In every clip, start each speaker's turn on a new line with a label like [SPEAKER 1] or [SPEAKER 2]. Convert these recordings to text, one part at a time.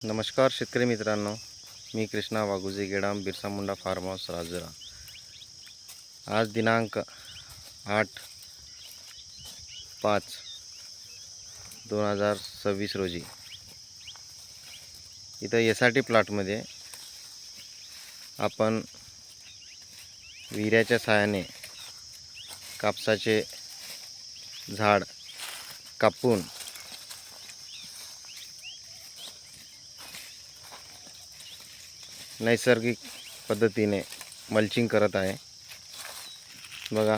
[SPEAKER 1] नमस्कार शेतकरी मित्रांनो, मी कृष्णा वाघुजे गेडाम बिरसा मुंडा फार्म हाऊस राजुरा। आज दिनांक 8/5/2026 रोजी इथं SRT प्लॉटमध्ये आपण विहिऱ्याच्या सहाय्याने कापसाचे झाड कापून नैसर्गिक पद्धतीने मल्चिंग करत आहे। बघा,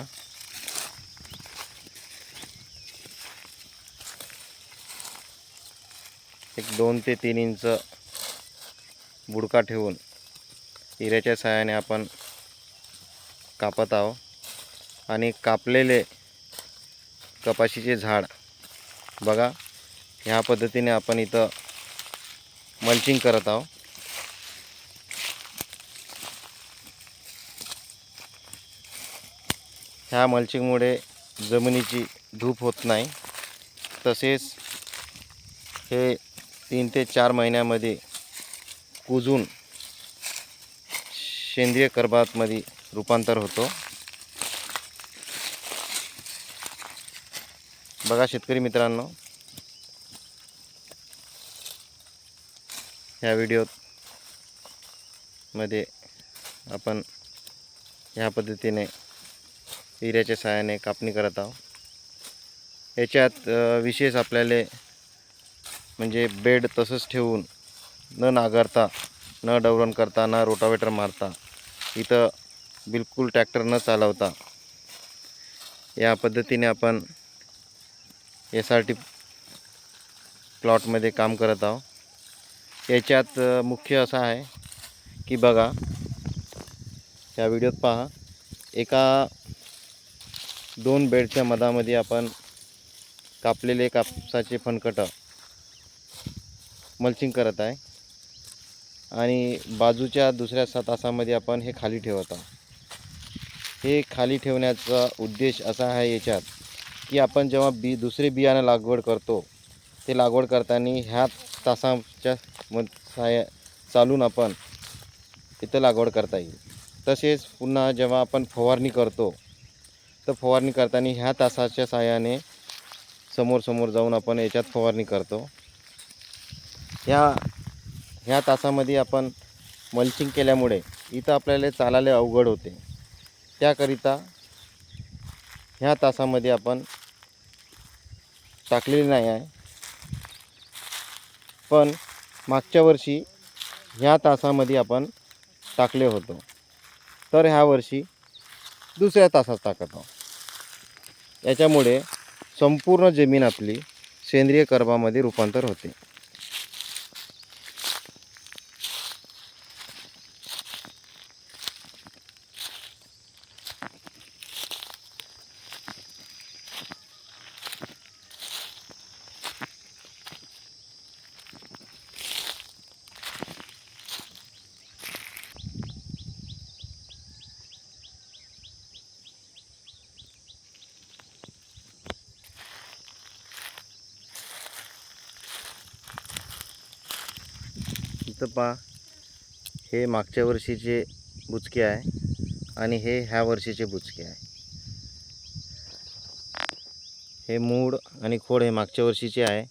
[SPEAKER 1] एक 2 ते 3 इंच बुडका ठेवून विहिऱ्याच्या सहाय्याने आपण कापत आहोत आणि कापलेले कपाशीचे झाड बघा, ह्या पद्धतीने आपण इथं मल्चिंग करत आहोत। ह्या मल्चिंगमुळे जमिनीची धूप होत नाही, तसेच हे 3 ते 4 महिन्यामध्ये कुजून सेंद्रिय कर्बोदकामध्ये रूपांतर होतो। बघा शेतकरी मित्रांनो, ह्या व्हिडिओमध्ये आपण ह्या पद्धतीने विहिऱ्याच्या सहाय्याने कापणी करत आहोत। याच्यात विशेष आपल्याला म्हणजे बेड तसंच ठेवून न नांगरता, न डवरण करता, न रोटावेटर मारता, इथं बिलकुल ट्रॅक्टर न चालवता या पद्धतीने आपण SRT प्लॉटमध्ये काम करत आहोत। याच्यात मुख्य असं आहे की बघा, या व्हिडिओत पहा, एका 2 बेडच्या मधामध्ये आपण कापलेले कापसाचे फणकट मल्चिंग करत आहे आणि बाजूच्या दुसऱ्या तासामध्ये आपण हे खाली ठेवत आहोत। हे खाली ठेवण्याचा उद्देश असा आहे याच्यात की आपण जेव्हा दुसरे बियाणं लागवड करतो, ते लागवड करताना ह्या तासाच्या चालून आपण इथं लागवड करता येईल। तसेच पुन्हा जेव्हा आपण फवारणी करतो, तर फवारणी करताना ह्या तासाच्या साहाय्याने समोर जाऊन आपण याच्यात फवारणी करतो। ह्या तासामध्ये आपण मल्चिंग केल्यामुळे इथं आपल्याला चालायला अवघड होते, त्याकरिता ह्या तासामध्ये आपण टाकलेली नाही आहे। पण मागच्या वर्षी ह्या तासामध्ये आपण टाकले होतो, तर ह्या वर्षी दुसऱ्या तासात टाकत आहोत। याच्यामुळे संपूर्ण जमीन आपली सेंद्रिय कर्बामध्ये रूपांतर होते। इथं पहा, हे मागच्या वर्षीचे बुचके आहे आणि हे ह्या वर्षीचे बुचके आहे। हे मूळ आणि खोड हे मागच्या वर्षीचे आहे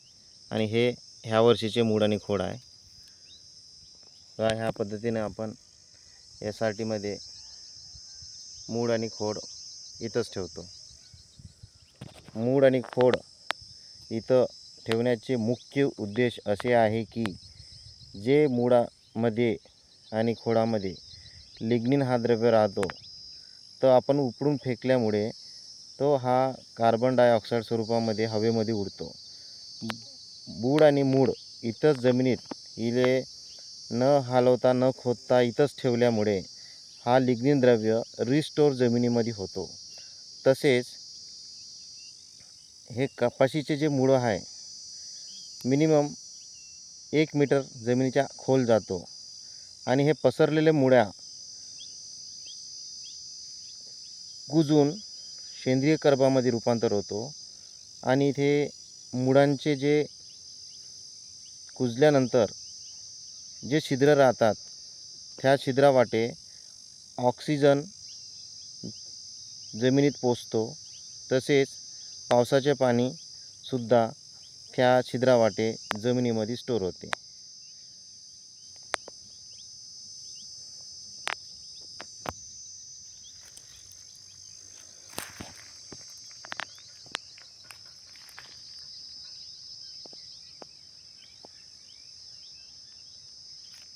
[SPEAKER 1] आणि हे ह्या वर्षीचे मूळ आणि खोड आहे। ह्या पद्धतीने आपण SRT मध्ये मूळ आणि खोड इथंच ठेवतो। मूळ आणि खोड इथं ठेवण्याचे मुख्य उद्देश असे आहे की जे मुळामध्ये आणि खोडामध्ये लिग्निन हा द्रव्य राहतो, तर आपण उपडून फेकल्यामुळे तो हा कार्बन डायऑक्साईड स्वरूपामध्ये हवेमध्ये उडतो। बूड आणि मूळ इथंच जमिनीत इले न हलवता न खोदता इथंच ठेवल्यामुळे हा लिग्निन द्रव्य रिस्टोर जमिनीमध्ये होतो। तसेच हे कपाशीचे जे मूळ आहे, मिनिमम 1 मीटर जमिनीच्या खोल जातो आणि हे पसरलेले मुळ्या कुजून सेंद्रिय कर्बामध्ये रूपांतर होतो आणि इथे मुळांचे जे कुजल्यानंतर जे छिद्र राहतात त्या छिद्रावाटे ऑक्सिजन जमिनीत पोचतो, तसेच पावसाचे पाणीसुद्धा त्या छिद्रावाटे जमिनीमध्ये स्टोअर होते.